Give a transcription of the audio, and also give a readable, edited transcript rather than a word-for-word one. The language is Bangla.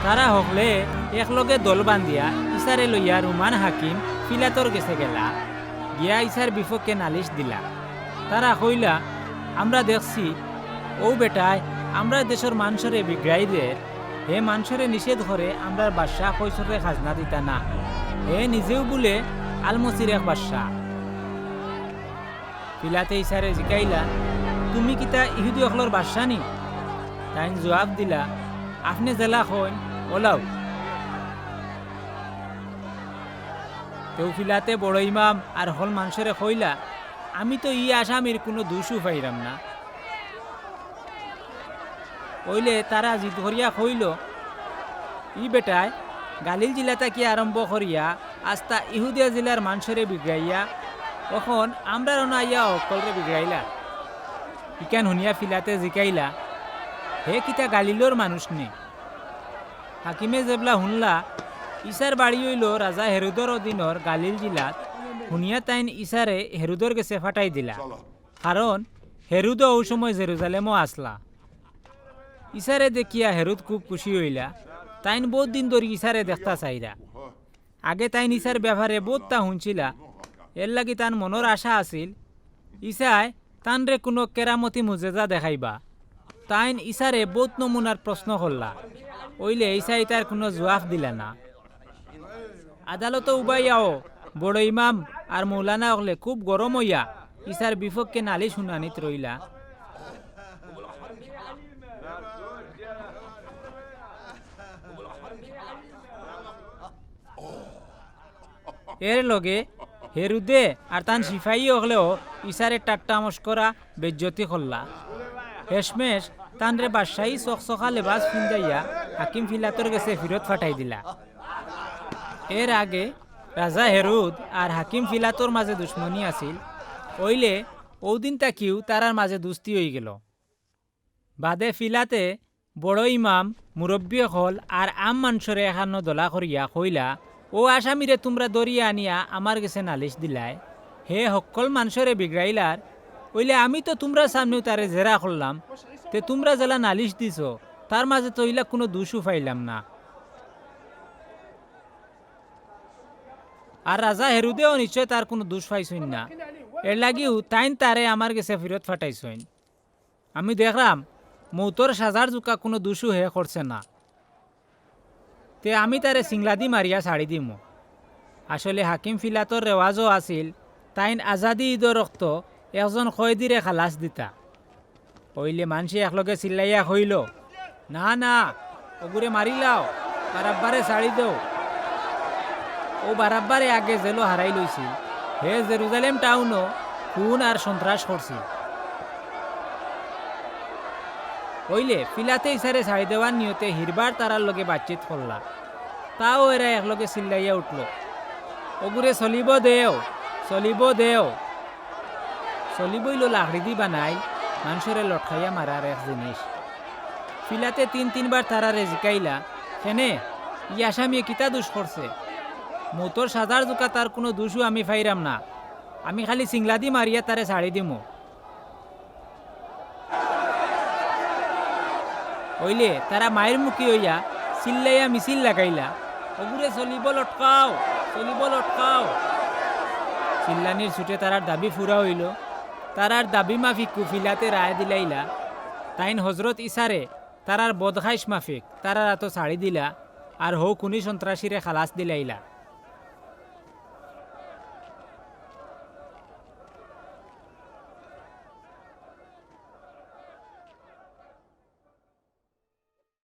তারা হকলে একলগে দল বান্ধিয়া ইসারে লইয়া রুমান হাকিম ফিলাতর গেছে গেলা গিয়া ইসার বিপক্ষে নালিশ দিলা। তারা কইলা, আমরা দেখছি ও বেটায় আমরা দেশের মানুষরে বিগ্রাইদের হে মানুষরে নিষেধ করে আমরার বাদশাহ কৈশোরে খাজনা দিতা না, হে নিজেও বলে আলমসির এক বাদশাহ। পিলাতে ইসারে জিকাইলা, তুমি কিতা ইহুদি অখলর বাদশাহ নি? তাই জবাব দিলা, আপনি জেলা হন ওলাও। কেউ ফিলাতে বড় ইমাম আর হল মানুষরে কইলা, আমি তো ই আসামির কোনো দোষও পাইরাম না। ওইলে তারা জিদ করিয়া কইল, ই বেটায় গালিল জেলা তাকি আরম্ভ করিয়া আস্তা ইহুদিয়া জেলার মানুষরে বিগ্রাইয়া তখন আমরা আইয়া অকলরে বিগ্রাইলা। ইকান শুনিয়া ফিলাতে জিকাইলা, হে কিতা গালিলোর মানুষ নে? হাকিমে জেবলা শুনলা ইসার বাড়ি হইল রাজা হেরুদর অধীনর গালিল জিলাত, শুনিয়া তাইন ইসারে হেরুদর গেছে ফাটাই দিলা, কারণ হেরুদ ওই সময় জেরুজালেমও আসলা। ইসারে দেখিয়া হেরুদ খুব খুশি হইলা। তাইন বহুত দিন ধরে ইসারে দেখতা চাইরা। আগে তাইন ইসার ব্যাপারে বহুতটা শুনছিলা, এর লাগি তান মনের আশা আছিল ইসায় তানরে কোনো কেরামতি মুজেজা দেখাইবা। তাইন ইসারে বহুত নমুনার প্রশ্ন করলা, ওইলে ইসাই তার কোনো জবাব দিলা না। আদালত উবাইয়াও বড় ইমাম আর মৌলানা হলে খুব গরম হইয়া ইসার বিপক্ষে নালিশ শুনানিত রইলা। এর লগে হেরুদে আর তান সিফাই হলেও ইসারে টাট্টা মস্করা বেজ্জতি করলা। হেশমেশ তানরে বাদশাহী চকচকা লেবাস ফিন্দাইয়া হাকিম ফিলাতর গেছে ফিরত ফাটাই দিলা। এর আগে রাজা হেরুদ আর হাকিম ফিলাতর মাঝে দুশ্মনী আছিল, ওইলে ওদিন তাকিও তারার মাঝে দুস্তি হয়ে গেল। বাদে ফিলাতে বড় ইমাম মুরব্বী হল আর আম মানুষরে এখানো দলা করিয়া কইলা, ও আসামিরে তোমরা দরিয়া আনিয়া আমার গেছে নালিশ দিলাই, হে সকল মানুষরে বিগ্রাইলার, ওইলে আমি তো তোমরা সামনেও তারে জেরা করলাম, তে তোমরা জেলা নালিশ দিছ তার মাঝে তো ইলা কোনো দোষও পাইলাম না। আর রাজা হেরুদেও নিশ্চয় তার কোনো দোষ পাইছইন না, এর লাগিও তাইন তারে আমার গেছে ফিরত ফাটাইছইন। আমি দেখলাম মৌতর সাজার জোকা কোনো দোষও হে করছে না, তে আমি তারে সিংলাদি মারিয়া ছাড়ি দিমু। আসলে হাকিম ফিলাতর রেওয়াজও আছিল তাইন আজাদি ঈদর রক্ত একজন কয়েদিরে খালাস দিতা। হইলে মানুষে একলগে চিল্লাইয়া হইল, না না ওগুরে মারিলাও, বারাব্বারে ছাড়ি দেও। ও বারাব্বারে আগে জেলো হারাই লইছিল, হে জেরুজালেম টাউনও খুন আর সন্ত্রাস করছিল। হইলে ফিলাতে ইসারে ছাড়ি দেওয়ার নিয়তে হিরবার তারার লগে বাতচিত করলা, তাও এরা একলগে চিল্লাইয়া উঠল, ওগুরে চলিব দেও, চলিব দেও। চলিবইল লাকড়ি দি বানাই মানুষরে লটকাইয়া মারার এক জিনিস। ফিলাতে তিনবার তারারে জিকাইলা, কেনে ই আসামিয়ে কিতা দোষ করছে? মৌতর সাজার জোকা তার কোনো দোষও আমি ফাইরাম না, আমি খালি সিংলাদি মারিয়া তারে ছাড়ি দিমু। হইলে তারা মায়ের মুখী হইয়া চিল্লাইয়া মিছিল লাগাইলা, ওগুরে চলিব লটকাও, চলিব লটকাও। চিল্লানির ছুটে তারার দাবি ফুরা হইল। তারার দাবি মাফিক কুফিলাতে রায় দিলাইলা। তাইন হজরত ইসারে তারার বদখাইশ মাফিক তারার এত ছাড়ি দিলা আর হৌ খুনি সন্ত্রাসীরে খালাস দিলাইলা।